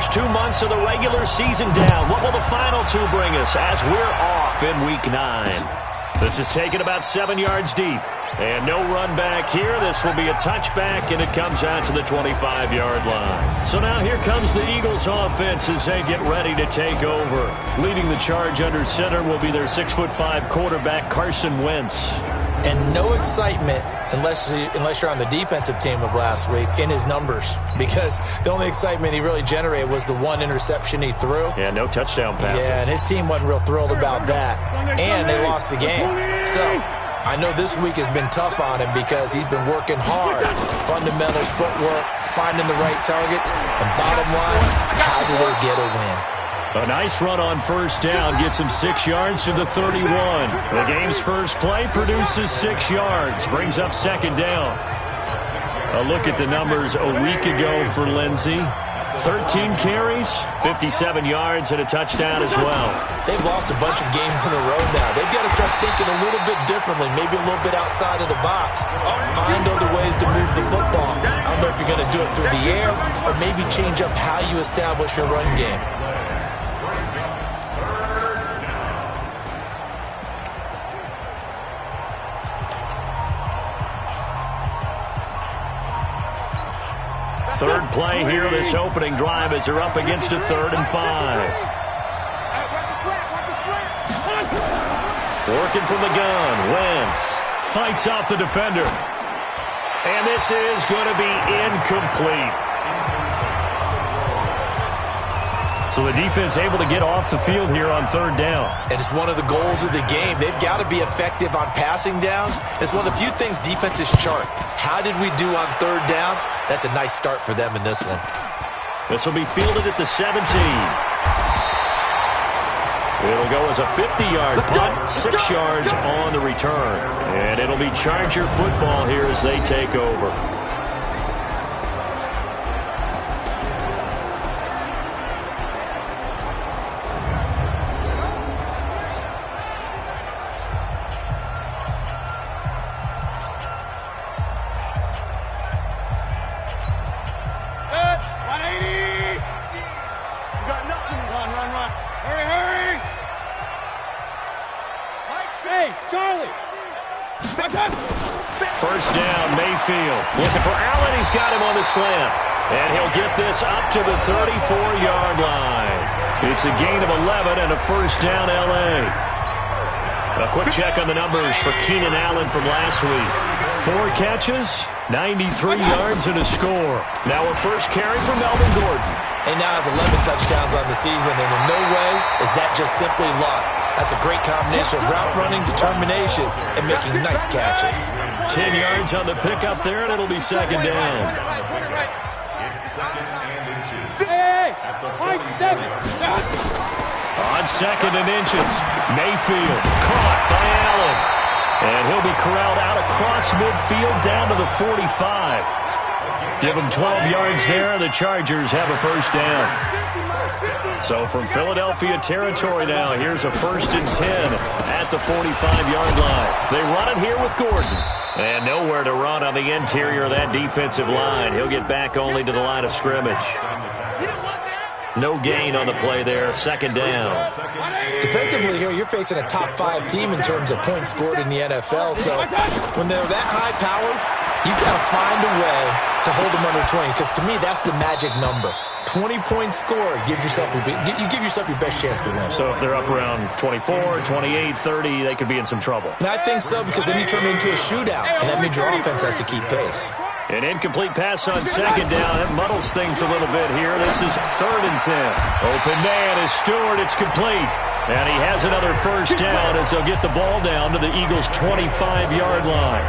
first 2 months of the regular season down. What will the final two bring us as we're off in Week 9? This is taken about 7 yards deep. And no run back here. This will be a touchback, and it comes out to the 25-yard line. So now here comes the Eagles offense as they get ready to take over. Leading the charge under center will be their 6'5" quarterback, Carson Wentz. And no excitement unless you're on the defensive team of last week in his numbers, because the only excitement he really generated was the one interception he threw. Yeah, no touchdown passes. Yeah, and his team wasn't real thrilled about that. And they lost the game. So I know this week has been tough on him because he's been working hard. Fundamentals, footwork, finding the right targets. And bottom line, how do they get a win? A nice run on first down gets him 6 yards to the 31. The game's first play produces 6 yards, brings up second down. A look at the numbers a week ago for Lindsey. 13 carries, 57 yards, and a touchdown as well. They've lost a bunch of games in a row now. They've got to start thinking a little bit differently, maybe a little bit outside of the box. Find other ways to move the football. I don't know if you're going to do it through the air or maybe change up how you establish your run game. Third play here, this opening drive, as they're up against a 3rd and 5. Working from the gun, Wentz fights off the defender. And this is going to be incomplete. So the defense able to get off the field here on 3rd down. And it's one of the goals of the game. They've got to be effective on passing downs. It's one of the few things defenses chart. How did we do on 3rd down? That's a nice start for them in this one. This will be fielded at the 17. It'll go as a 50-yard punt, 6 yards on the return. And it'll be Charger football here as they take over. First down, Mayfield. Looking for Allen. He's got him on the slant. And he'll get this up to the 34-yard line. It's a gain of 11 and a first down, L.A. A quick check on the numbers for Keenan Allen from last week. 4 catches, 93 yards, and a score. Now a first carry for Melvin Gordon. And now has 11 touchdowns on the season, and in no way is that just simply luck. That's a great combination of route running, determination, and making nice catches. 10 yards on the pickup there, and it'll be second down. On 2nd and inches, Mayfield caught by Allen. And he'll be corralled out across midfield down to the 45. Give him 12 yards there. The Chargers have a first down. So from Philadelphia territory now, here's a 1st and 10 at the 45-yard line. They run it here with Gordon. And nowhere to run on the interior of that defensive line. He'll get back only to the line of scrimmage. No gain on the play there. Second down. Defensively here, you're facing a top 5 team in terms of points scored in the NFL. So when they're that high powered, you got to find a way to hold them under 20. Because to me, that's the magic number. 20-point score gives yourself you give yourself your best chance to win. So if they're up around 24, 28, 30, they could be in some trouble. And I think so, because then you turn it into a shootout, and that means your offense has to keep pace. An incomplete pass on second down. That muddles things a little bit here. This is 3rd and 10. Open man is Stewart. It's complete. And he has another first down as they'll get the ball down to the Eagles' 25-yard line.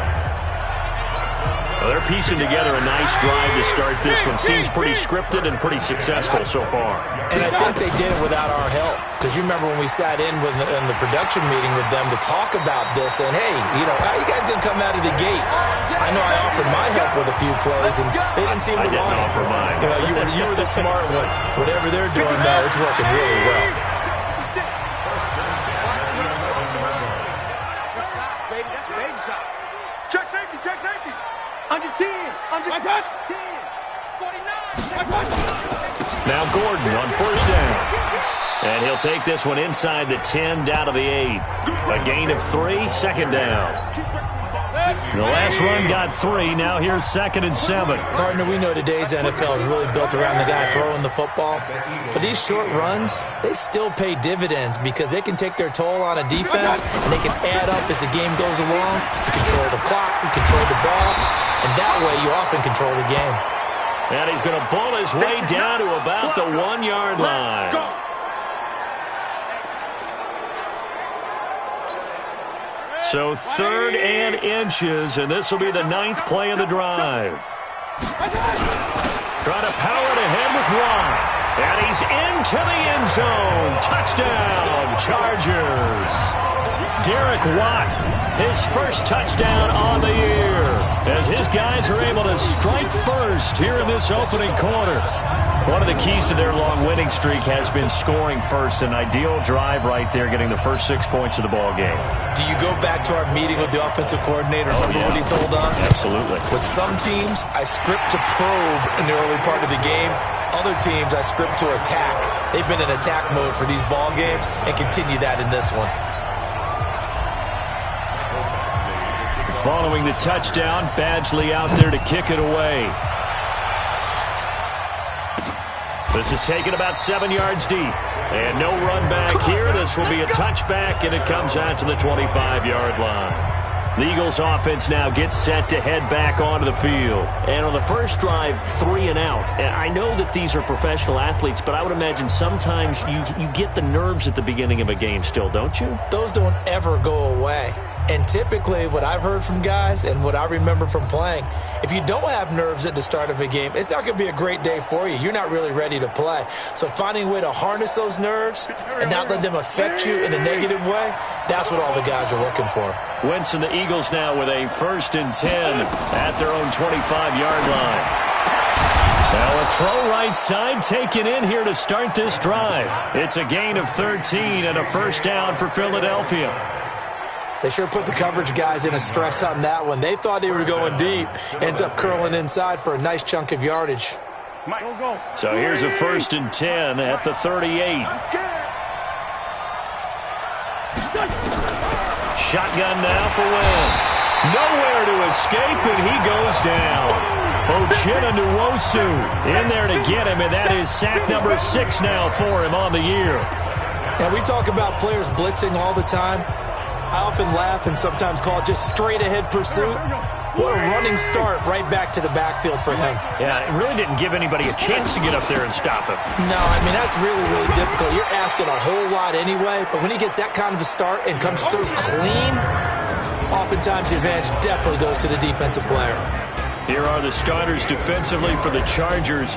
Well, they're piecing together a nice drive to start this one. Seems pretty scripted and pretty successful so far. And I think they did it without our help. Because you remember when we sat in the production meeting with them to talk about this, and hey, how you guys going to come out of the gate? I know I offered my help with a few plays, and they didn't seem to want it. I didn't offer mine. You were the smart one. Whatever they're doing, though, it's working really well. Check safety, check safety. Under 10, under 10, 49. Now Gordon And he'll take this one inside the 10, down to the 8. A gain of 3, second down. The last run got 3. Now here's 2nd and 7. Partner, we know today's NFL is really built around the guy throwing the football. But these short runs, they still pay dividends because they can take their toll on a defense, and they can add up as the game goes along. You control the clock, you control the ball, and that way you often control the game. And he's going to bull his way down to about the 1-yard line. So 3rd and inches, and this will be the 9th play of the drive. Trying to power it ahead with Watt. And he's into the end zone. Touchdown, Chargers. Derek Watt, his first touchdown on the year, as his guys are able to strike first here in this opening quarter. One of the keys to their long winning streak has been scoring first. An ideal drive right there, getting the first 6 points of the ball game. Do you go back to our meeting with the offensive coordinator? Remember what he told us? Absolutely. With some teams, I script to probe in the early part of the game. Other teams, I script to attack. They've been in attack mode for these ball games and continue that in this one. Following the touchdown, Badgley out there to kick it away. This is taken about 7 yards deep. And no run back here. This will be a touchback, and it comes out to the 25-yard line. The Eagles offense now gets set to head back onto the field. And on the first drive, 3 and out. And I know that these are professional athletes, but I would imagine sometimes you get the nerves at the beginning of a game still, don't you? Those don't ever go away. And typically what I've heard from guys and what I remember from playing, if you don't have nerves at the start of a game, it's not going to be a great day for you. You're not really ready to play. So finding a way to harness those nerves and not let them affect you in a negative way, that's what all the guys are looking for. Wentz and the Eagles now with a 1st and 10 at their own 25-yard line. Well, a throw right side taken in here to start this drive. It's a gain of 13 and a first down for Philadelphia. They sure put the coverage guys in a stress on that one. They thought they were going deep. Ends up curling inside for a nice chunk of yardage. So here's a 1st and 10 at the 38. Shotgun now for Wentz. Nowhere to escape, and he goes down. Ochena Nwosu in there to get him, and that is sack number 6 now for him on the year. And we talk about players blitzing all the time. I often laugh and sometimes call it just straight-ahead pursuit. What a running start right back to the backfield for him. Yeah, it really didn't give anybody a chance to get up there and stop him. No, I mean, that's really, really difficult. You're asking a whole lot anyway, but when he gets that kind of a start and comes through clean, oftentimes the advantage definitely goes to the defensive player. Here are the starters defensively for the Chargers.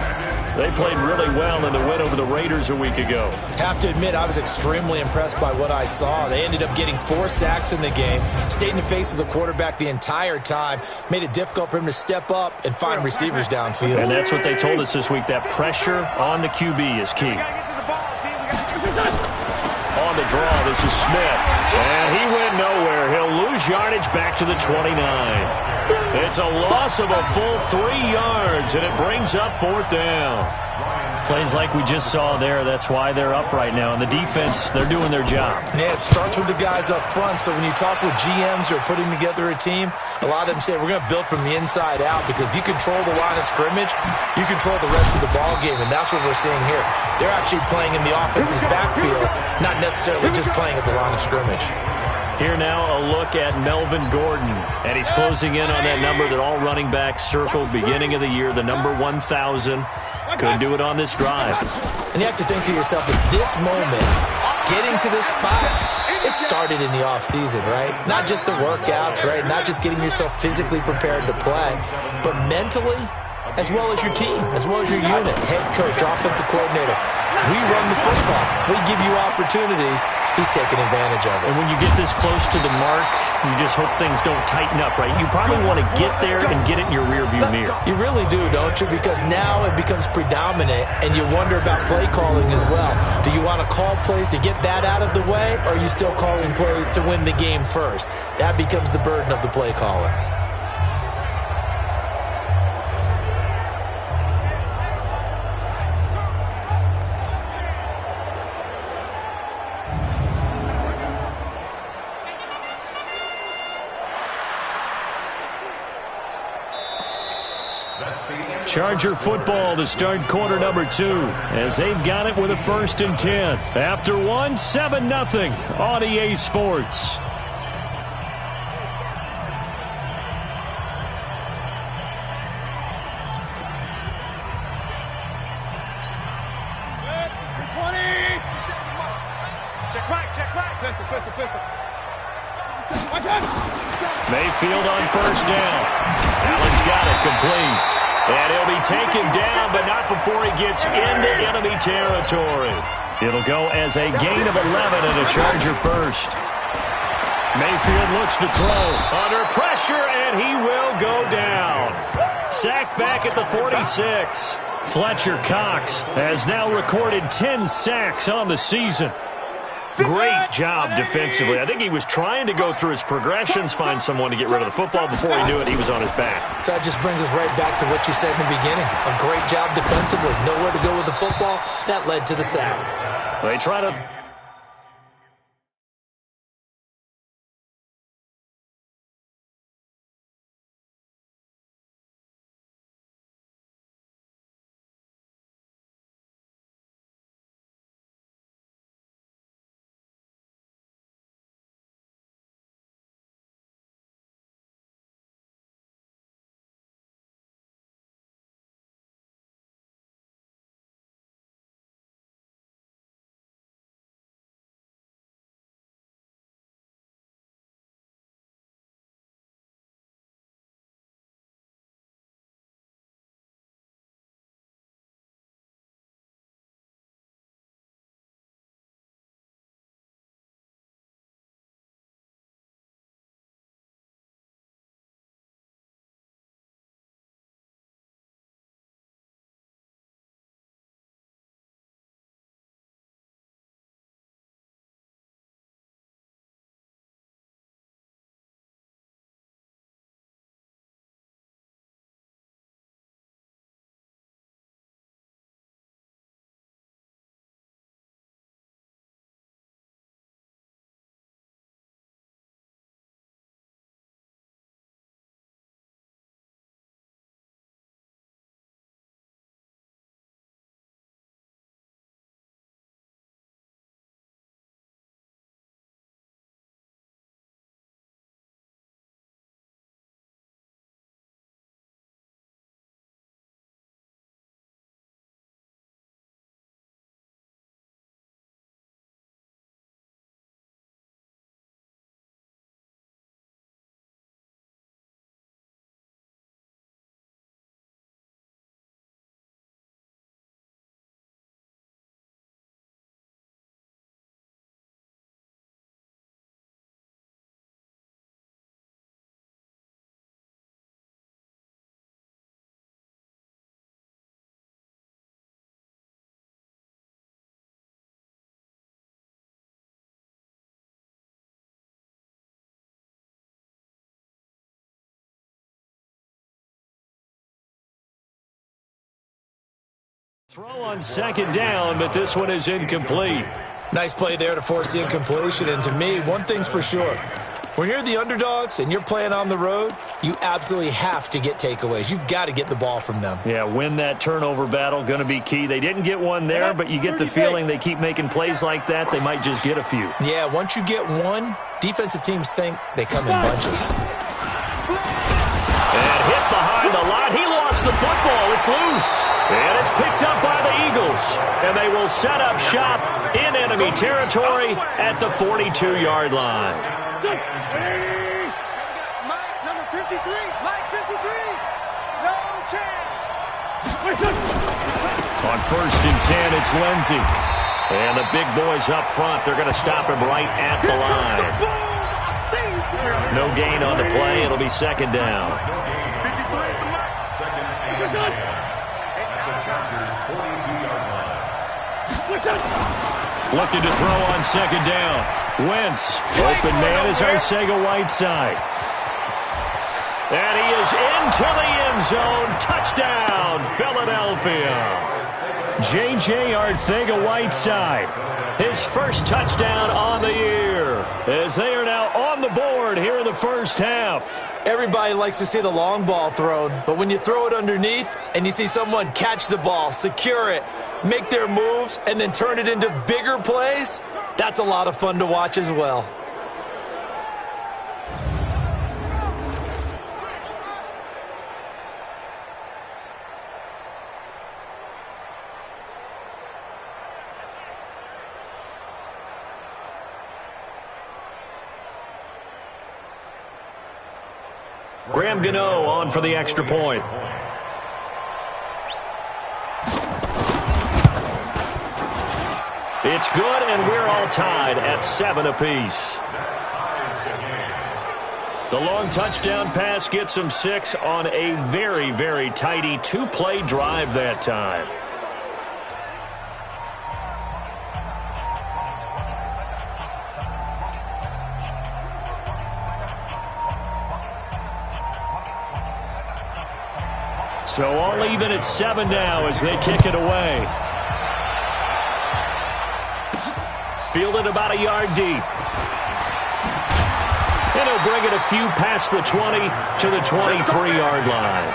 They played really well in the win over the Raiders a week ago. Have to admit, I was extremely impressed by what I saw. They ended up getting 4 sacks in the game, stayed in the face of the quarterback the entire time, made it difficult for him to step up and find receivers downfield. And that's what they told us this week, that pressure on the QB is key. On the draw, this is Smith. And he went nowhere. He'll lose yardage back to the 29. It's a loss of a full 3 yards, and it brings up 4th down. Plays like we just saw there, that's why they're up right now. And the defense, they're doing their job. Yeah, it starts with the guys up front. So when you talk with GMs who are putting together a team, a lot of them say we're going to build from the inside out, because if you control the line of scrimmage, you control the rest of the ball game, and that's what we're seeing here. They're actually playing in the offense's backfield, not necessarily just playing at the line of scrimmage. Here now a look at Melvin Gordon, and he's closing in on that number that all running backs circled beginning of the year, the number 1,000. Couldn't do it on this drive. And you have to think to yourself, at this moment, getting to this spot, it started in the offseason, right? Not just the workouts, right? Not just getting yourself physically prepared to play, but mentally, as well as your team, as well as your unit, head coach, offensive coordinator. We run the football. We give you opportunities. He's taking advantage of it. And when you get this close to the mark, you just hope things don't tighten up, right? You probably want to get there and get it in your rearview mirror. You really do, don't you? Because now it becomes predominant, and you wonder about play calling as well. Do you want to call plays to get that out of the way, or are you still calling plays to win the game first? That becomes the burden of the play caller. Charger football to start quarter number 2 as they've got it with a 1st and 10. After one, 7-0 on EA Sports. Mayfield on 1st down. Allen's got it complete. And he'll be taken down, but not before he gets into enemy territory. It'll go as a gain of 11 and a Charger first. Mayfield looks to throw. Under pressure, and he will go down. Sacked back at the 46. Fletcher Cox has now recorded 10 sacks on the season. Great job defensively. I think he was trying to go through his progressions, find someone to get rid of the football. Before he knew it, he was on his back. So that just brings us right back to what you said in the beginning. A great job defensively. Nowhere to go with the football. That led to the sack. They try to... Throw on 2nd down, but this one is incomplete. Nice play there to force the incompletion. And to me, one thing's for sure. When you're the underdogs and you're playing on the road, you absolutely have to get takeaways. You've got to get the ball from them. Yeah, win that turnover battle, going to be key. They didn't get one there, but you get the feeling they keep making plays like that, they might just get a few. Yeah, once you get one, defensive teams think they come in bunches. And hit behind the line. He lost the football. It's loose. And it's picked up by the Eagles. And they will set up shop in enemy territory at the 42-yard line. Mike, number 53. Mike, 53. No chance. On 1st and 10, it's Lindsey. And the big boys up front, they're going to stop him right at the line. No gain on the play. It'll be 2nd down. 53 for Mike. Looking to throw on 2nd down. Wentz. Open man is Arcega-Whiteside. And he is into the end zone. Touchdown, Philadelphia. J.J. Arcega-Whiteside, his first touchdown on the year, as they are now on the board here in the first half. Everybody likes to see the long ball thrown, but when you throw it underneath and you see someone catch the ball, secure it, make their moves, and then turn it into bigger plays, that's a lot of fun to watch as well. Graham Gano on for the extra point. It's good, and we're all tied at 7 apiece. The long touchdown pass gets him 6 on a very, very tidy 2-play drive that time. So all even at 7 now as they kick it away. Fielded about a yard deep. And he'll bring it a few past the 20 to the 23-yard line.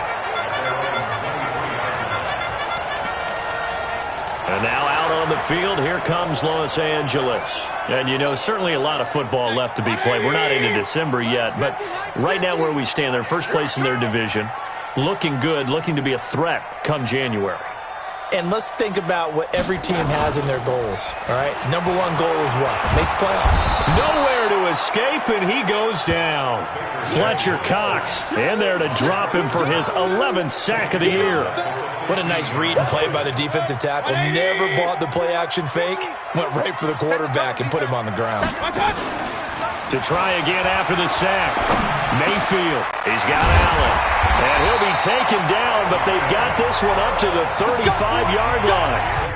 And now out on the field, here comes Los Angeles. And, you know, certainly a lot of football left to be played. We're not into December yet, but right now where we stand, they're first place in their division. Looking good, looking to be a threat come January. And let's think about what every team has in their goals, all right? Number one goal is what? Make the playoffs. Nowhere to escape, and he goes down. Fletcher Cox in there to drop him for his 11th sack of the year. What a nice read and play by the defensive tackle. Never bought the play-action fake. Went right for the quarterback and put him on the ground. To try again after the sack. Mayfield, he's got Allen. And he'll be taken down, but they've got this one up to the 35-yard line.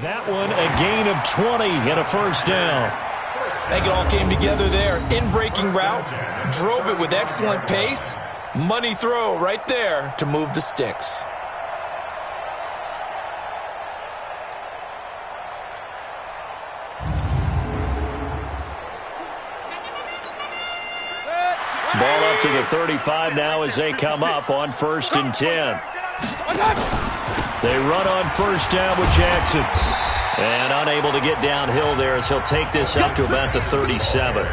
That one, a gain of 20 and a first down. I think it all came together there. In-breaking route, drove it with excellent pace. Money throw right there to move the sticks. Ball up to the 35 now as they come up on 1st and 10. They run on first down with Jackson. And unable to get downhill there as he'll take this up to about the 37.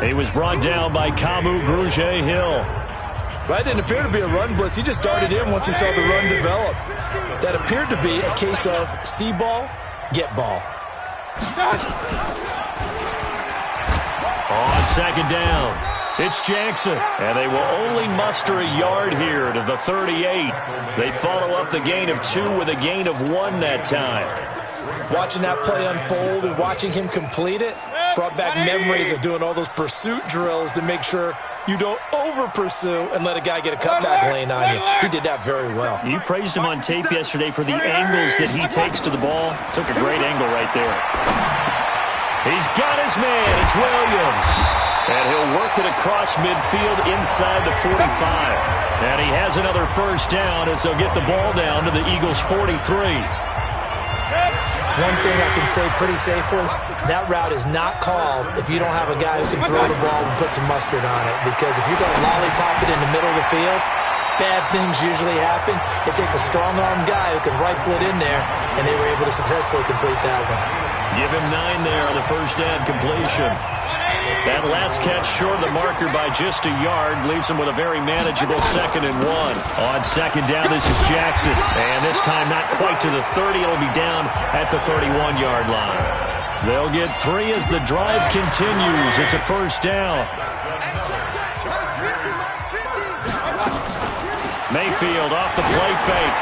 He was brought down by Kamu Grugier-Hill. That didn't appear to be a run blitz. He just darted in once he saw the run develop. That appeared to be a case of see ball, get ball. On second down, it's Jackson. And they will only muster a yard here to the 38. They follow up the gain of 2 with a gain of 1 that time. Watching that play unfold and watching him complete it brought back memories of doing all those pursuit drills to make sure you don't over-pursue and let a guy get a cutback lane on you. He did that very well. You praised him on tape yesterday for the angles that he takes to the ball. Took a great angle right there. He's got his man. It's Williams. And he'll work it across midfield inside the 45. And he has another first down as they'll get the ball down to the Eagles' 43. One thing I can say pretty safely, that route is not called if you don't have a guy who can throw the ball and put some mustard on it. Because if you're going to lollipop it in the middle of the field, bad things usually happen. It takes a strong-arm guy who can rifle it in there, and they were able to successfully complete that one. Give him 9 there on the first down completion. That last catch short of the marker by just a yard leaves him with a very manageable 2nd and 1. On second down, this is Jackson. And this time not quite to the 30. It'll be down at the 31-yard line. They'll get 3 as the drive continues. It's a first down. Mayfield off the play fake.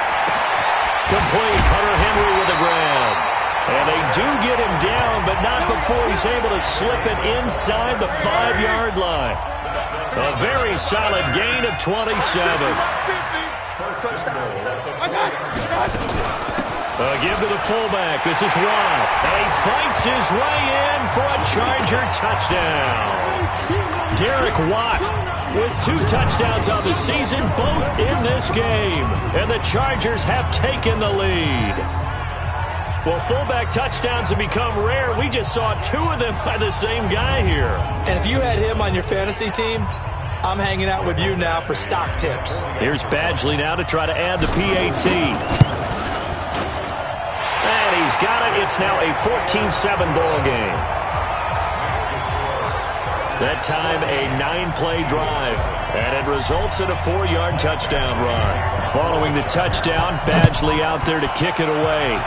Complete. Hunter Henry with the grab. And they do get him down, but not before he's able to slip it inside the 5-yard line. A very solid gain of 27. Give to the fullback. This is Watt. And he fights his way in for a Charger touchdown. Derek Watt with 2 touchdowns on the season, both in this game. And the Chargers have taken the lead. Well, fullback touchdowns have become rare. We just saw 2 of them by the same guy here. And if you had him on your fantasy team, I'm hanging out with you now for stock tips. Here's Badgley now to try to add the PAT. And he's got it. It's now a 14-7 ball game. That time a 9-play drive. And it results in a 4-yard touchdown run. Following the touchdown, Badgley out there to kick it away.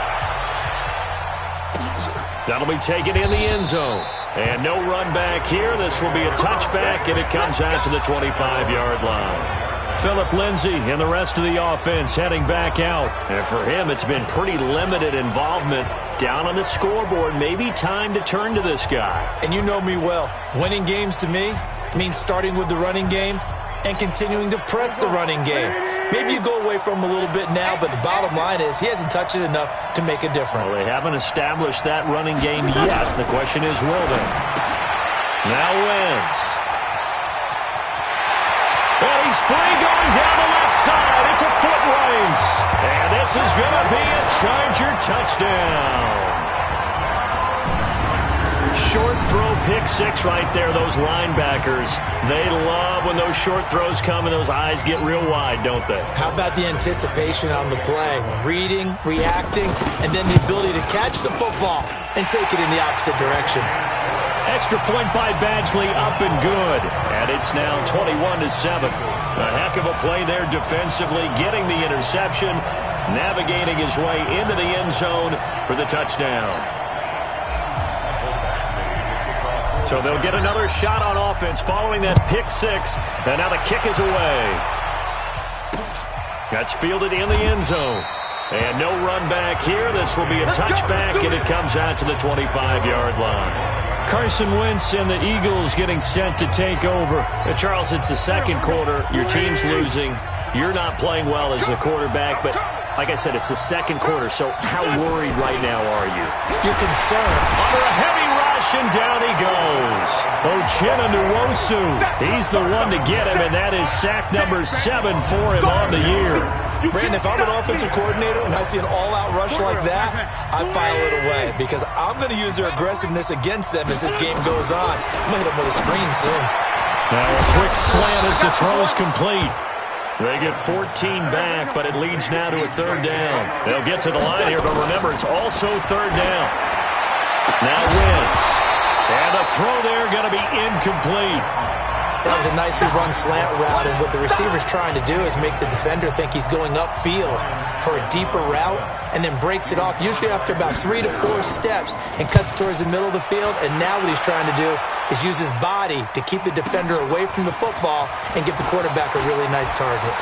That'll be taken in the end zone. And no run back here. This will be a touchback, and it comes out to the 25-yard line. Phillip Lindsay and the rest of the offense heading back out. And for him, it's been pretty limited involvement down on the scoreboard. Maybe time to turn to this guy. And you know me well. Winning games to me means starting with the running game and continuing to press the running game. Maybe you go away from him a little bit now, but the bottom line is he hasn't touched it enough to make a difference. Well, they haven't established that running game yet. The question is, will they? Now Wentz. And he's free going down the left side. It's a foot race. And this is going to be a Charger touchdown. Short throw pick 6 right there. Those linebackers, they love when those short throws come and those eyes get real wide, don't they? How about the anticipation on the play? Reading, reacting, and then the ability to catch the football and take it in the opposite direction. Extra point by Badgley, up and good. And it's now 21-7. A heck of a play there defensively, getting the interception, navigating his way into the end zone for the touchdown. So they'll get another shot on offense following that pick 6. And now the kick is away. That's fielded in the end zone. And no run back here. This will be a touchback, and it comes out to the 25-yard line. Carson Wentz and the Eagles getting set to take over. Charles, it's the second quarter. Your team's losing. You're not playing well as the quarterback, but like I said, it's the second quarter. So how worried right now are you? You're concerned. Under a heavy rush, and down he goes. Uchenna Nwosu. He's the one to get him, and that is sack number 7 for him on the year. Brandon, if I'm an offensive coordinator and I see an all-out rush like that, I file it away because I'm going to use their aggressiveness against them as this game goes on. I'm going to hit them with a screen soon. Now a quick slant as the throw is complete. They get 14 back, but it leads now to a third down. They'll get to the line here, but remember, it's also third down. Now Wentz. And the throw there going to be incomplete. That was a nicely run slant route, and what the receiver's trying to do is make the defender think he's going upfield for a deeper route, and then breaks it off, usually after about 3 to 4 steps, and cuts towards the middle of the field. And now what he's trying to do is use his body to keep the defender away from the football and give the quarterback a really nice target.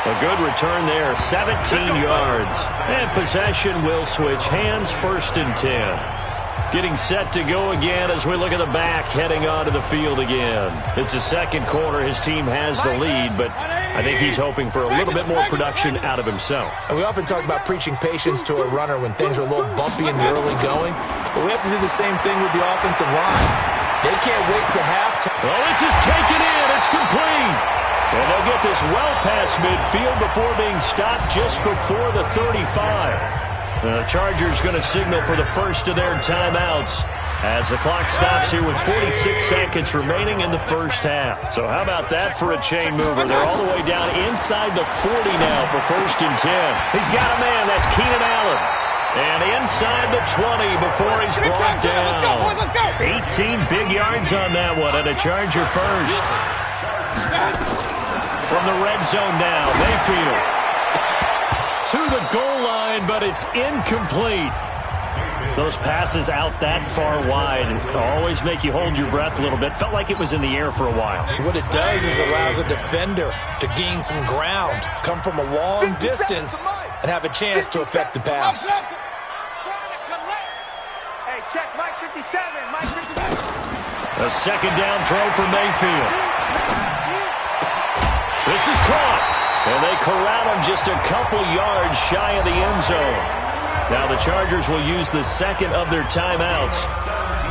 A good return there, 17 yards. And possession will switch hands, 1st and 10. Getting set to go again as we look at the back, heading onto the field again. It's the second quarter. His team has the lead, but I think he's hoping for a little bit more production out of himself. And we often talk about preaching patience to a runner when things are a little bumpy in the early going, but we have to do the same thing with the offensive line. They can't wait to halftime. Well, this is taken in. It's complete. And they'll get this well past midfield before being stopped just before the 35. The Chargers going to signal for the first of their timeouts as the clock stops here with 46 seconds remaining in the first half. So how about that for a chain mover? They're all the way down inside the 40 now for 1st and 10. He's got a man. That's Keenan Allen. And inside the 20 before he's brought down. 18 big yards on that one, and a Charger first. From the red zone now, Mayfield to the goal line, but it's incomplete. Those passes out that far wide always make you hold your breath a little bit. Felt like it was in the air for a while. What it does is allows a defender to gain some ground, come from a long distance, and have a chance to affect the pass. Hey, check Mike 57. Mike 57. A second down throw for Mayfield. This is caught. And they corral him just a couple yards shy of the end zone. Now the Chargers will use the second of their timeouts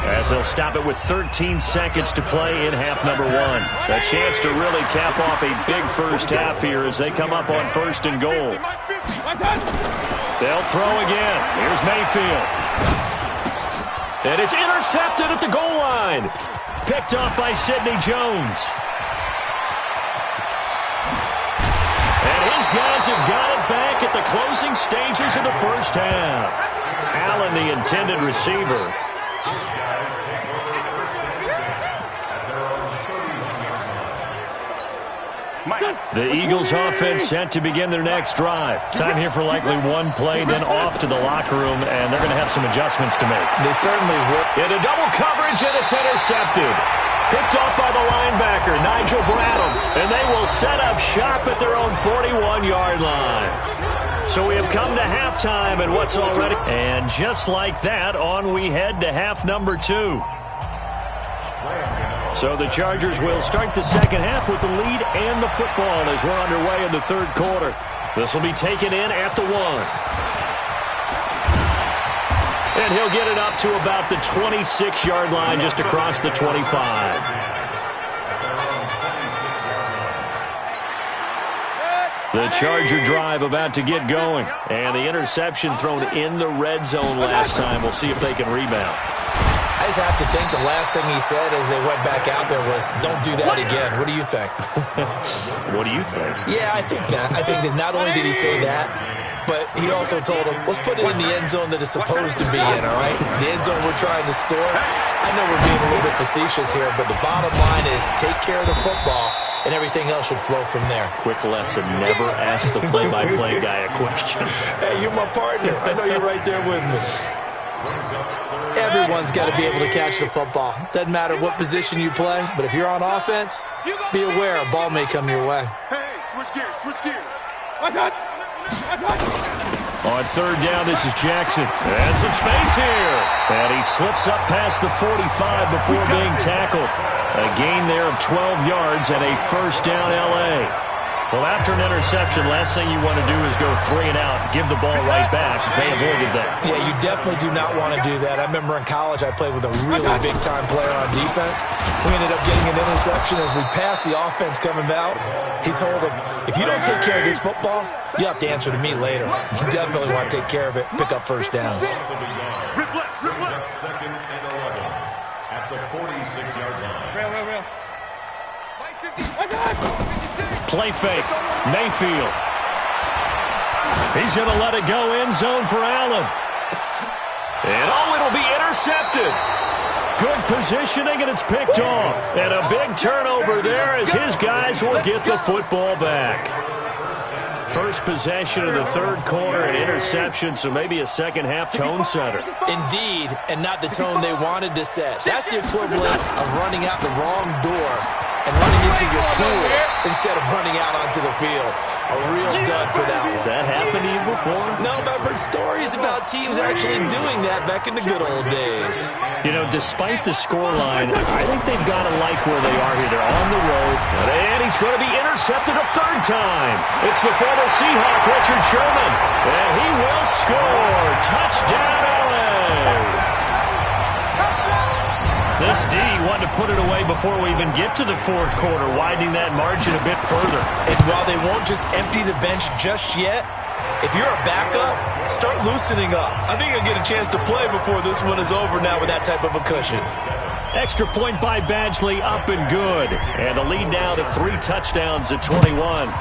as they'll stop it with 13 seconds to play in half number 1. A chance to really cap off a big first half here as they come up on 1st and goal. They'll throw again. Here's Mayfield. And it's intercepted at the goal line. Picked off by Sidney Jones. These guys have got it back at the closing stages of the first half. Allen, the intended receiver. The Eagles offense set to begin their next drive. Time here for likely one play, then off to the locker room, and they're going to have some adjustments to make. They certainly will. Into double coverage, and it's intercepted. Picked off by the linebacker, Nigel Bradham, and they will set up shop at their own 41-yard line. So we have come to halftime, and what's already... And just like that, on we head to half number 2. So the Chargers will start the second half with the lead and the football as we're underway in the third quarter. This will be taken in at the 1. And he'll get it up to about the 26-yard line just across the 25. The Charger drive about to get going. And the interception thrown in the red zone last time. We'll see if they can rebound. I just have to think the last thing he said as they went back out there was, don't do that again. What do you think? What do you think? Yeah, I think that. I think that not only did he say that, but he also told him, let's put it in the end zone that it's supposed to be in, all right? The end zone we're trying to score. I know we're being a little bit facetious here, but the bottom line is take care of the football, and everything else should flow from there. Quick lesson, never ask the play-by-play guy a question. Hey, you're my partner. I know you're right there with me. Everyone's got to be able to catch the football. Doesn't matter what position you play, but if you're on offense, be aware a ball may come your way. Hey, switch gears, switch gears. On third down, this is Jackson. And some space here. And he slips up past the 45 before being tackled. A gain there of 12 yards and a first down L.A. Well, after an interception, last thing you want to do is go 3 and out, give the ball right back. They avoided that. Yeah, you definitely do not want to do that. I remember in college I played with a really big-time player on defense. We ended up getting an interception as we passed the offense coming out. He told him, if you don't take care of this football, you have to answer to me later. You definitely want to take care of it, pick up first downs. Rip left, rip left. Second and 11 at the 46-yard line. Real. Play fake. Mayfield. He's going to let it go end zone for Allen. And it'll be intercepted. Good positioning, and it's picked off. And a big turnover there as his guys will get the football back. First possession of the third quarter, an interception, so maybe a second-half tone setter. Indeed, and not the tone they wanted to set. That's the equivalent of running out the wrong door and running into your pool instead of running out onto the field. A real dud for that one. Has that happened to you before? No, but I've heard stories about teams actually doing that back in the good old days. You know, despite the scoreline, I think they've got to like where they are here. They're on the road, and he's going to be intercepted a third time. It's the former Seahawk, Richard Sherman, and he will score. Touchdown, LA. This D wanted to put it away before we even get to the fourth quarter, widening that margin a bit further. And while they won't just empty the bench just yet, if you're a backup, start loosening up. I think you'll get a chance to play before this one is over now with that type of a cushion. Extra point by Badgley, up and good. And the lead now to 3 touchdowns at 21.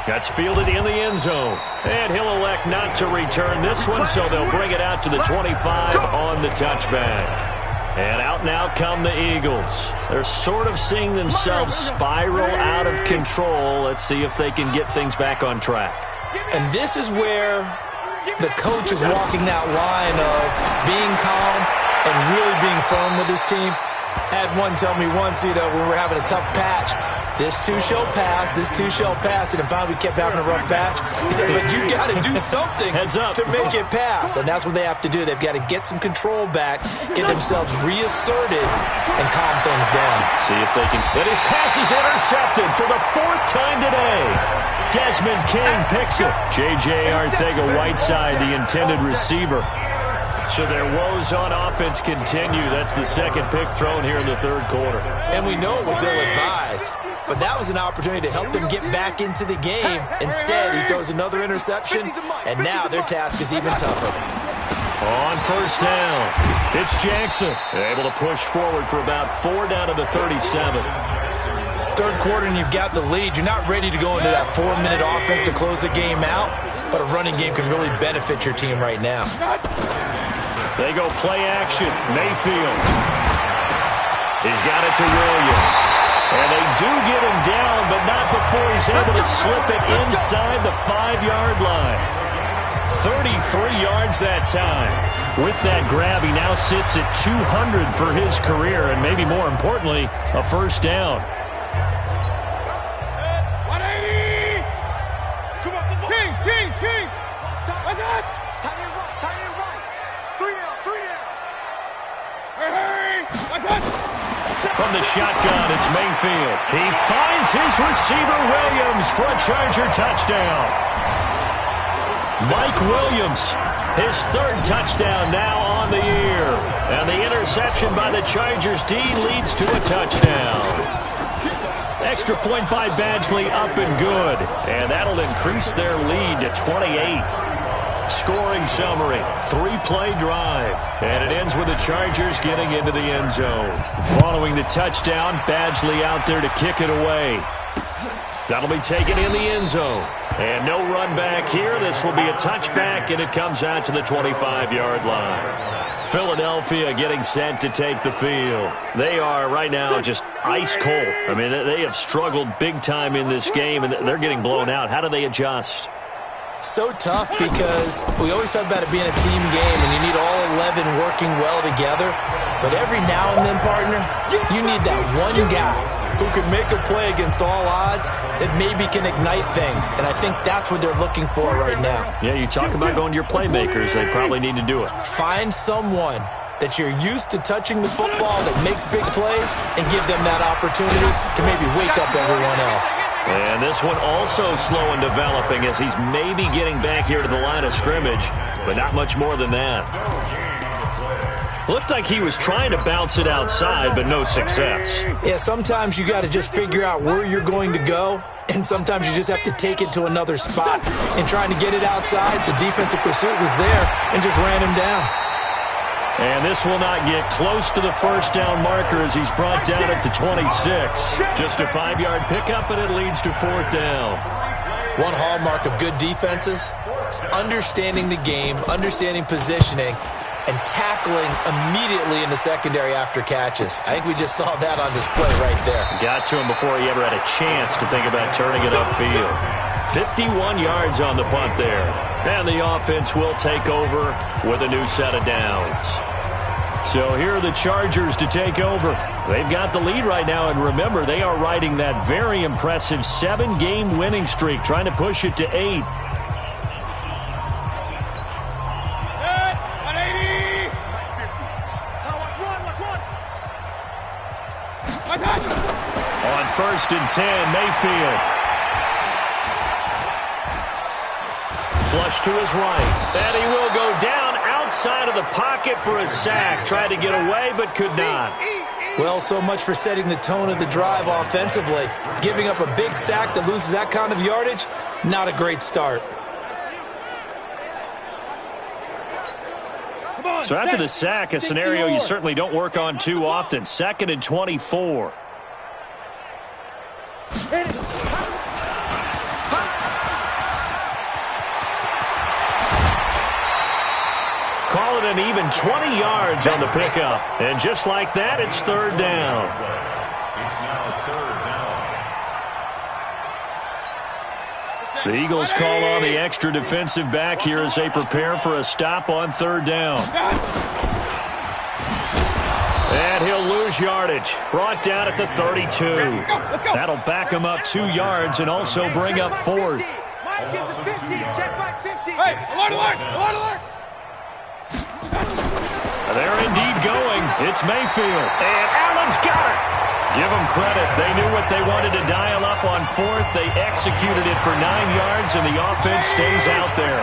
That's fielded in the end zone. And he'll elect not to return this one, so they'll bring it out to the 25 on the touchback. And out now come the Eagles. They're sort of seeing themselves spiral out of control. Let's see if they can get things back on track. And this is where the coach is walking that line of being calm and really being firm with his team. I had one tell me once, when we were having a tough patch, this too shall pass, this too shall pass. And finally we kept having a rough patch. He said, but you got to do something to make it pass. And that's what they have to do. They've got to get some control back, get themselves reasserted, and calm things down. See if they can. And his pass is intercepted for the 4th time today. Desmond King picks it. J.J. Arcega-Whiteside, the intended receiver. So their woes on offense continue. That's the second pick thrown here in the third quarter. And we know it was ill-advised, but that was an opportunity to help them get back into the game. Instead, he throws another interception, and now their task is even tougher. On first down, it's Jackson. Able to push forward for about 4 down to the 37. Third quarter and you've got the lead. You're not ready to go into that 4-minute offense to close the game out, but a running game can really benefit your team right now. They go play action. Mayfield. He's got it to Williams. And they do get him down, but not before he's able to slip it inside the 5-yard line. 33 yards that time. With that grab, he now sits at 200 for his career, and maybe more importantly, a first down. Kings! What's that? Tight end right. 3 down. Hurry! What's that? From the shotgun, it's Mayfield. He finds his receiver, Williams, for a Charger touchdown. Mike Williams, his 3rd touchdown now on the year. And the interception by the Chargers D leads to a touchdown. Extra point by Badgley, up and good. And that'll increase their lead to 28. Scoring summary, 3-play drive. And it ends with the Chargers getting into the end zone. Following the touchdown, Badgley out there to kick it away. That'll be taken in the end zone. And no run back here. This will be a touchback, and it comes out to the 25-yard line. Philadelphia getting set to take the field. They are right now just ice cold. I mean, they have struggled big time in this game, and they're getting blown out. How do they adjust? So tough because we always talk about it being a team game, and you need all 11 working well together. But every now and then, partner, you need that one guy who can make a play against all odds that maybe can ignite things. And I think that's what they're looking for right now. Yeah, you talk about going to your playmakers. They probably need to do it. Find someone that you're used to touching the football that makes big plays and give them that opportunity to maybe wake up everyone else. And this one also slow in developing as he's maybe getting back here to the line of scrimmage, but not much more than that. Looked like he was trying to bounce it outside, but no success. Yeah, sometimes you got to just figure out where you're going to go, and sometimes you just have to take it to another spot. And trying to get it outside, the defensive pursuit was there and just ran him down. And this will not get close to the first down marker as he's brought down at the 26. Just a 5-yard pickup, and it leads to 4th down. One hallmark of good defenses is understanding the game, understanding positioning, and tackling immediately in the secondary after catches. I think we just saw that on display right there. Got to him before he ever had a chance to think about turning it upfield. 51 yards on the punt there. And the offense will take over with a new set of downs. So here are the Chargers to take over. They've got the lead right now, and remember, they are riding that very impressive 7-game winning streak, trying to push it to 8. On 1st and 10, Mayfield. Flush to his right, and he will go down outside of the pocket for a sack. Tried to get away, but could not. Well, so much for setting the tone of the drive offensively. Giving up a big sack that loses that kind of yardage, not a great start. So after the sack, a scenario you certainly don't work on too often. 2nd and 24. Call it an even 20 yards on the pickup. And just like that, it's 3rd down. The Eagles call on the extra defensive back here as they prepare for a stop on 3rd down. And he'll lose yardage. Brought down at the 32. That'll back him up 2 yards and also bring up 4th. Mike gets a 50. Check Mike 50. Hey, alert. They're indeed going. It's Mayfield. And Allen's got it. Give them credit. They knew what they wanted to dial up on 4th. They executed it for 9 yards, and the offense stays out there.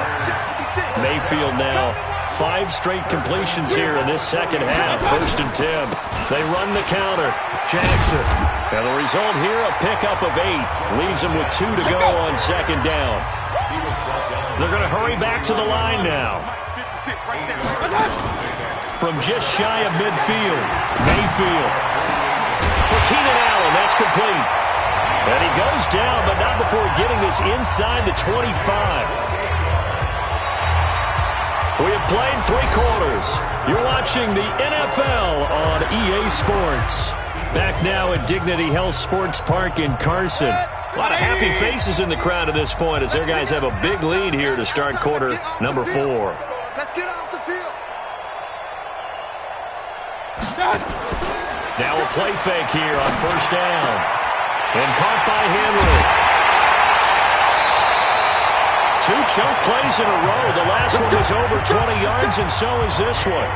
Mayfield now 5 straight completions here in this second half. 1st and 10. They run the counter. Jackson. And the result here, a pickup of 8. Leaves them with 2 to go on 2nd down. They're going to hurry back to the line now. From just shy of midfield, Mayfield. For Keenan Allen, that's complete. And he goes down, but not before getting this inside the 25. We have played 3 quarters. You're watching the NFL on EA Sports. Back now at Dignity Health Sports Park in Carson. A lot of happy faces in the crowd at this point as their guys have a big lead here to start quarter number 4. Let's get off the field. Now a play fake here on 1st down. And caught by Henry. 2 choke plays in a row. The last one was over 20 yards, and so is this one.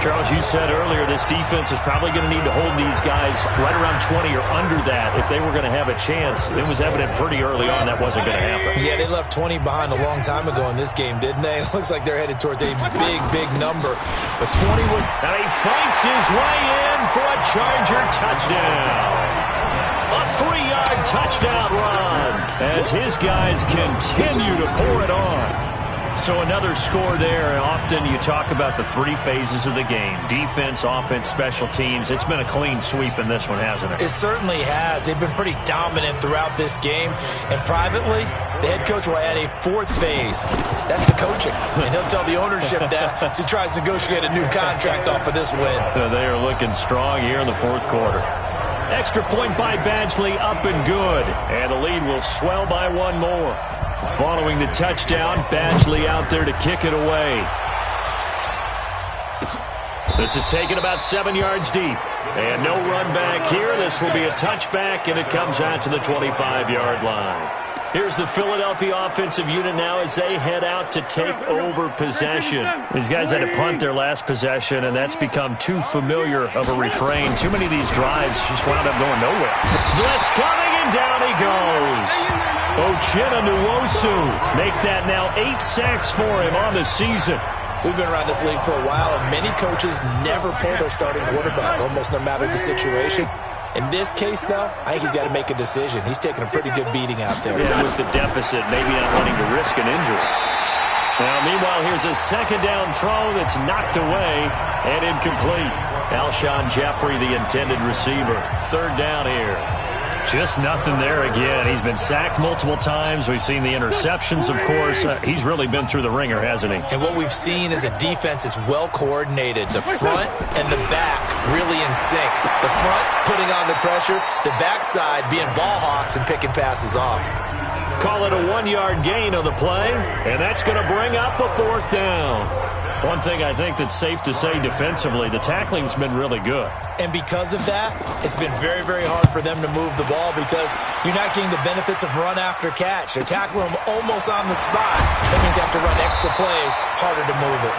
Charles, you said earlier this defense is probably going to need to hold these guys right around 20 or under that if they were going to have a chance. It was evident pretty early on that wasn't going to happen. Yeah, they left 20 behind a long time ago in this game, didn't they? It looks like they're headed towards a big number. But 20 was... And he fights his way in for a Charger touchdown. A 3-yard touchdown run as his guys continue to pour it on. So another score there, and often you talk about the 3 phases of the game. Defense, offense, special teams. It's been a clean sweep in this one, hasn't it? It certainly has. They've been pretty dominant throughout this game. And privately, the head coach will add a 4th phase. That's the coaching. And he'll tell the ownership that as he tries to negotiate a new contract off of this win. They are looking strong here in the 4th quarter. Extra point by Badgley, up and good. And the lead will swell by 1 more. Following the touchdown, Badgley out there to kick it away. This is taken about 7 yards deep. And no run back here. This will be a touchback, and it comes out to the 25-yard line. Here's the Philadelphia offensive unit now as they head out to take over possession. These guys had to punt their last possession, and that's become too familiar of a refrain. Too many of these drives just wound up going nowhere. Blitz coming, and down he goes. Uchenna Nwosu make that now 8 sacks for him on the season. We've been around this league for a while, and many coaches never pull their starting quarterback, almost no matter the situation. In this case, though, I think he's got to make a decision. He's taking a pretty good beating out there. Yeah, with the deficit, maybe not wanting to risk an injury. Now, meanwhile, here's a second down throw that's knocked away and incomplete. Alshon Jeffrey, the intended receiver. Third down here. Just nothing there again. He's been sacked multiple times. We've seen the interceptions, of course. He's really been through the ringer, hasn't he? And what we've seen is a defense that's well coordinated. The front and the back really in sync. The front putting on the pressure, the backside being ball hawks and picking passes off. Call it a 1-yard gain on the play, and that's going to bring up a fourth down. One thing I think that's safe to say defensively, the tackling's been really good. And because of that, it's been very, very hard for them to move the ball because you're not getting the benefits of run after catch. They're tackling them almost on the spot. That means you have to run extra plays, harder to move it.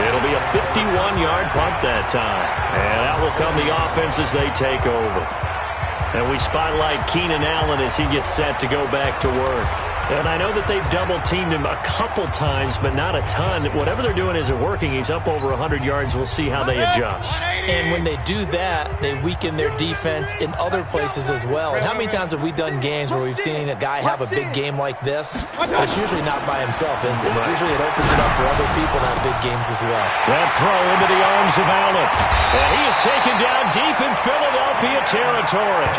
It'll be a 51-yard punt that time. And that will come the offense as they take over. And we spotlight Keenan Allen as he gets set to go back to work. And I know that they've double-teamed him a couple times, but not a ton. Whatever they're doing isn't working. He's up over 100 yards. We'll see how they adjust. And when they do that, they weaken their defense in other places as well. And how many times have we done games where we've seen a guy have a big game like this? But it's usually not by himself, is it? Usually it opens it up for other people to have big games as well. That throw into the arms of Allen. And he is taken down deep in Philadelphia territory.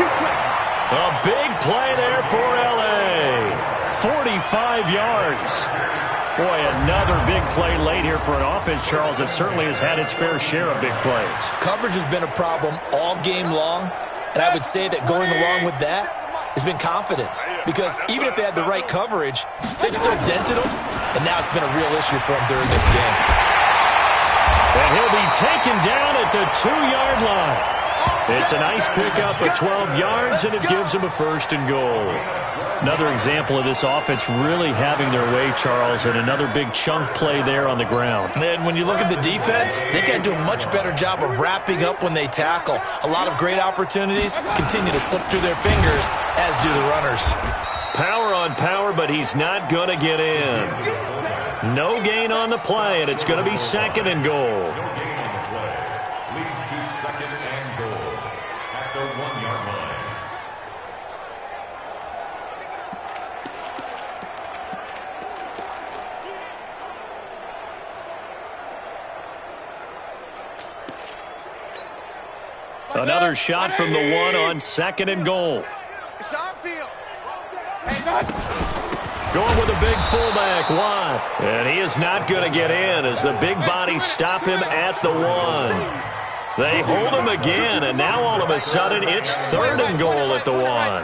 A big play there for L.A. 45 yards. Boy, another big play late here for an offense, Charles, that certainly has had its fair share of big plays. Coverage has been a problem all game long, and I would say that going along with that has been confidence. Because even if they had the right coverage, they've still dented them, and now it's been a real issue for them during this game. And he'll be taken down at the 2-yard line. It's a nice pickup of 12 yards, and it gives him a first and goal. Another example of this offense really having their way, Charles, and another big chunk play there on the ground. And when you look at the defense, they've got to do a much better job of wrapping up when they tackle. A lot of great opportunities continue to slip through their fingers, as do the runners. Power on power, but he's not going to get in. No gain on the play, and it's going to be second and goal. Leads to second and goal at the 1-yard line. Another shot from the one on second and goal. It's our field. Going with a big fullback, Watt. And he is not going to get in as the big bodies stop him at the 1. They hold him again, and now all of a sudden it's third and goal at the 1. Now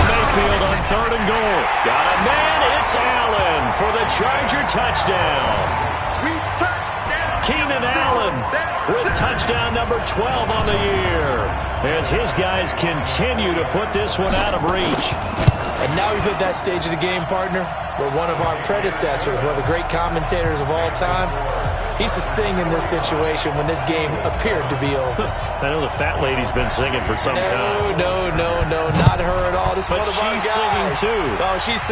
Mayfield on third and goal. Got a man, it's Allen for the Charger touchdown. Keenan Allen with touchdown number 12 on the year as his guys continue to put this one out of reach. And now we've hit that stage of the game, partner, where one of our predecessors, one of the great commentators of all time, he used to sing in this situation when this game appeared to be over. I know the fat lady's been singing for some time. No, not her at all. This is but one of our she's guys. singing too. Oh, she's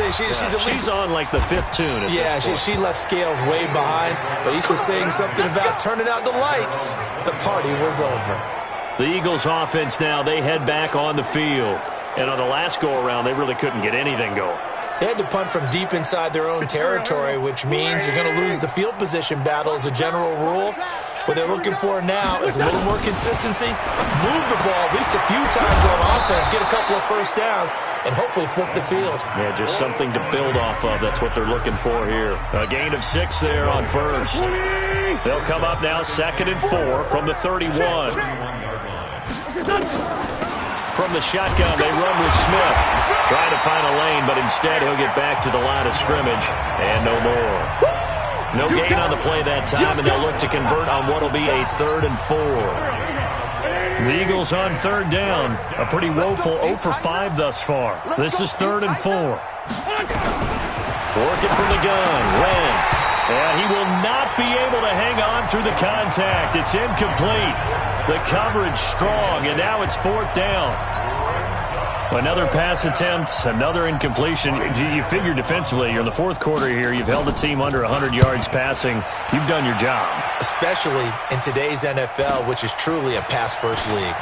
at least on like the 5th tune. Yeah, she left Scales way behind, but he used to sing something about turning out the lights. The party was over. The Eagles offense now, they head back on the field. And on the last go-around, they really couldn't get anything going. They had to punt from deep inside their own territory, which means you're going to lose the field position battle as a general rule. What they're looking for now is a little more consistency, move the ball at least a few times on offense, get a couple of first downs, and hopefully flip the field. Yeah, just something to build off of. That's what they're looking for here. A gain of 6 there on first. They'll come up now second and 4 from the 31. From the shotgun, they run with Smith. Trying to find a lane, but instead he'll get back to the line of scrimmage. And no more. No gain on the play that time, and they'll look to convert on what will be a 3rd and 4. The Eagles on third down. A pretty woeful 0 for 5 thus far. This is 3rd and 4. Working from the gun, Wentz. And he will not be able to hang on through the contact. It's incomplete. The coverage strong, and now it's 4th down. Another pass attempt, another incompletion. You figure defensively, you're in the 4th quarter here. You've held the team under 100 yards passing. You've done your job. Especially in today's NFL, which is truly a pass-first league.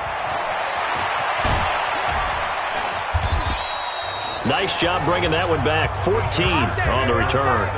Nice job bringing that one back. 14 on the return.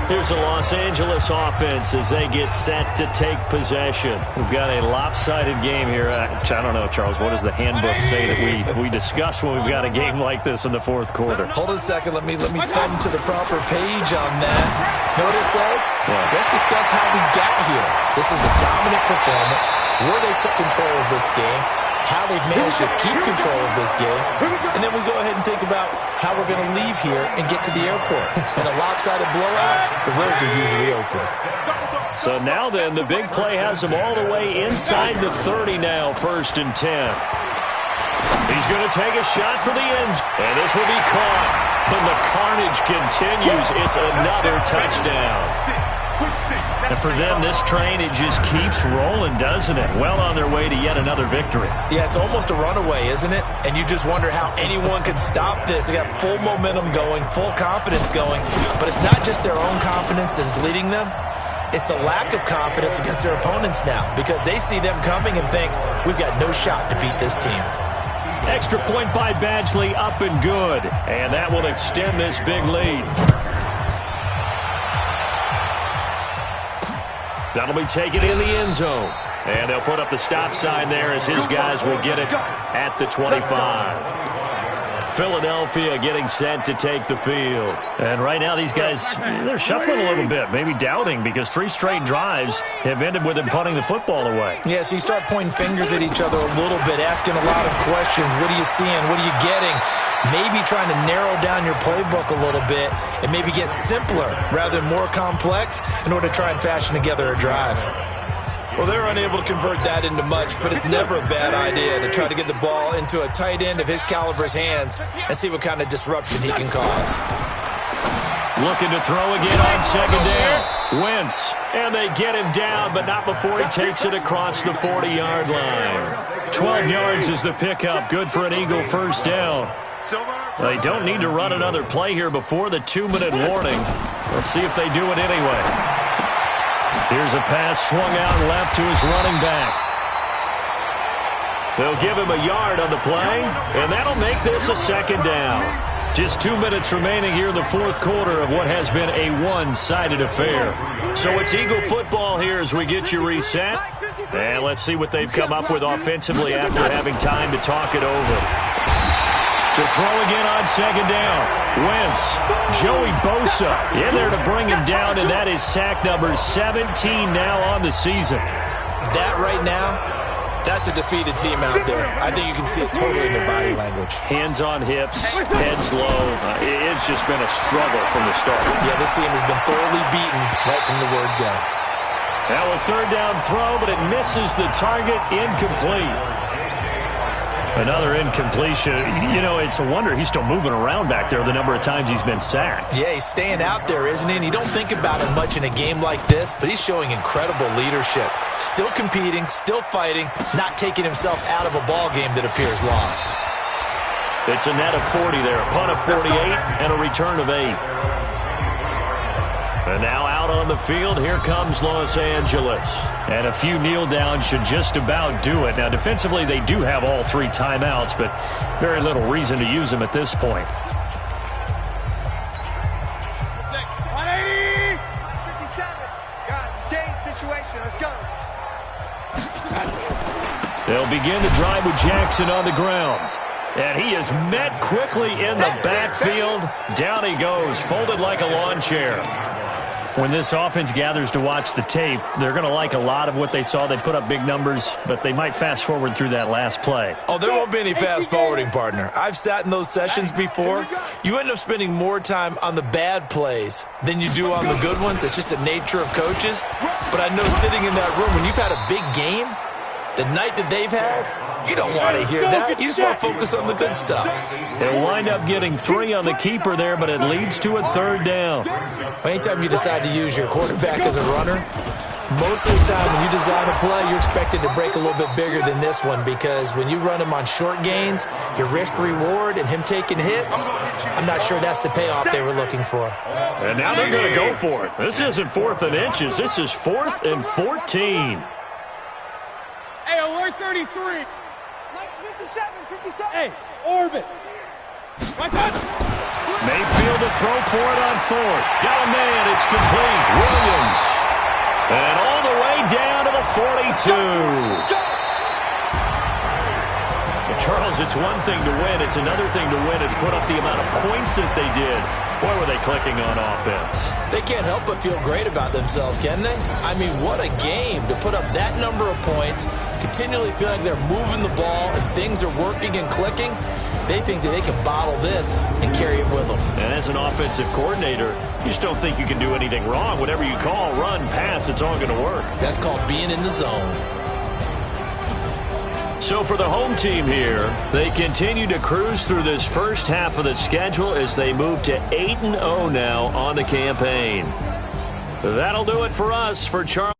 Here's the Los Angeles offense as they get set to take possession. We've got a lopsided game here. I don't know, Charles, what does the handbook say that we discuss when we've got a game like this in the fourth quarter? Hold on a second. Let me thumb to the proper page on that. Know what it says? Yeah. Let's discuss how we got here. This is a dominant performance, where they took control of this game, how they've managed to keep control of this game, and then we go ahead and think about how we're going to leave here and get to the airport. In a lopsided blowout, the roads are usually open. So now then, the big play has them all the way inside the 30 now, 1st and 10. He's going to take a shot for the end zone, and this will be caught. And the carnage continues. It's another touchdown. And for them, this train, it just keeps rolling, doesn't it? Well on their way to yet another victory. Yeah, it's almost a runaway, isn't it? And you just wonder how anyone could stop this. They got full momentum going, full confidence going. But it's not just their own confidence that's leading them. It's the lack of confidence against their opponents now, because they see them coming and think, we've got no shot to beat this team. Extra point by Badgley, up and good. And that will extend this big lead. That'll be taken in the end zone. And they'll put up the stop sign there as his guys will get it at the 25. Philadelphia getting set to take the field. And right now these guys, they're shuffling a little bit, maybe doubting, because 3 straight drives have ended with them punting the football away. Yeah, so you start pointing fingers at each other a little bit, asking a lot of questions. What are you seeing? What are you getting? Maybe trying to narrow down your playbook a little bit and maybe get simpler rather than more complex in order to try and fashion together a drive. Well, they're unable to convert that into much, but it's never a bad idea to try to get the ball into a tight end of his caliber's hands and see what kind of disruption he can cause. Looking to throw again on 2nd down. Wentz, and they get him down, but not before he takes it across the 40-yard line. 12 yards is the pickup. Good for an Eagle 1st down. They don't need to run another play here before the 2-minute warning. Let's see if they do it anyway. Here's a pass swung out left to his running back. They'll give him a yard on the play, and that'll make this a 2nd down. Just 2 minutes remaining here in the fourth quarter of what has been a one-sided affair. So it's Eagle football here as we get you reset. And let's see what they've come up with offensively after having time to talk it over. To throw again on 2nd down. Wentz, Joey Bosa in there to bring him down, and that is sack number 17 now on the season. That right now, that's a defeated team out there. I think you can see it totally in their body language. Hands on hips, heads low. It's just been a struggle from the start. Yeah, this team has been thoroughly beaten right from the word go. Now a 3rd down throw, but it misses the target, incomplete. Another incompletion. You know, it's a wonder he's still moving around back there the number of times he's been sacked. Yeah, he's staying out there, isn't he? And you don't think about it much in a game like this, but he's showing incredible leadership. Still competing, still fighting, not taking himself out of a ball game that appears lost. It's a net of 40 there. A punt of 48 and a return of 8. And now out on the field, here comes Los Angeles. And a few kneel downs should just about do it. Now, defensively, they do have all 3 timeouts, but very little reason to use them at this point. 57. Guys, it's game situation. Let's go. They'll begin the drive with Jackson on the ground. And he is met quickly in the backfield. Down he goes, folded like a lawn chair. When this offense gathers to watch the tape, they're going to like a lot of what they saw. They put up big numbers, but they might fast forward through that last play. Oh, there won't be any fast forwarding, partner. I've sat in those sessions before. You end up spending more time on the bad plays than you do on the good ones. It's just the nature of coaches. But I know sitting in that room, when you've had a big game, the night that they've had, you don't want to hear that. You just want to focus on the good stuff. They'll wind up getting 3 on the keeper there, but it leads to a 3rd down. Anytime you decide to use your quarterback as a runner, most of the time when you design a play, you're expected to break a little bit bigger than this one, because when you run him on short gains, your risk-reward and him taking hits, I'm not sure that's the payoff they were looking for. And now they're going to go for it. This isn't 4th and inches. This is 4th and 14. Hey, alert 33. 57, 57. Hey. Orbit. Right side. Mayfield to throw for it on fourth. Got a man. It's complete. Williams. And all the way down to the 42. Charles, it's one thing to win. It's another thing to win and put up the amount of points that they did. Boy, were they clicking on offense. They can't help but feel great about themselves, can they? I mean, what a game to put up that number of points, continually feel like they're moving the ball and things are working and clicking. They think that they can bottle this and carry it with them. And as an offensive coordinator, you just don't think you can do anything wrong. Whatever you call, run, pass, it's all going to work. That's called being in the zone. So for the home team here, they continue to cruise through this first half of the schedule as they move to 8-0 now on the campaign. That'll do it for us. For Charles.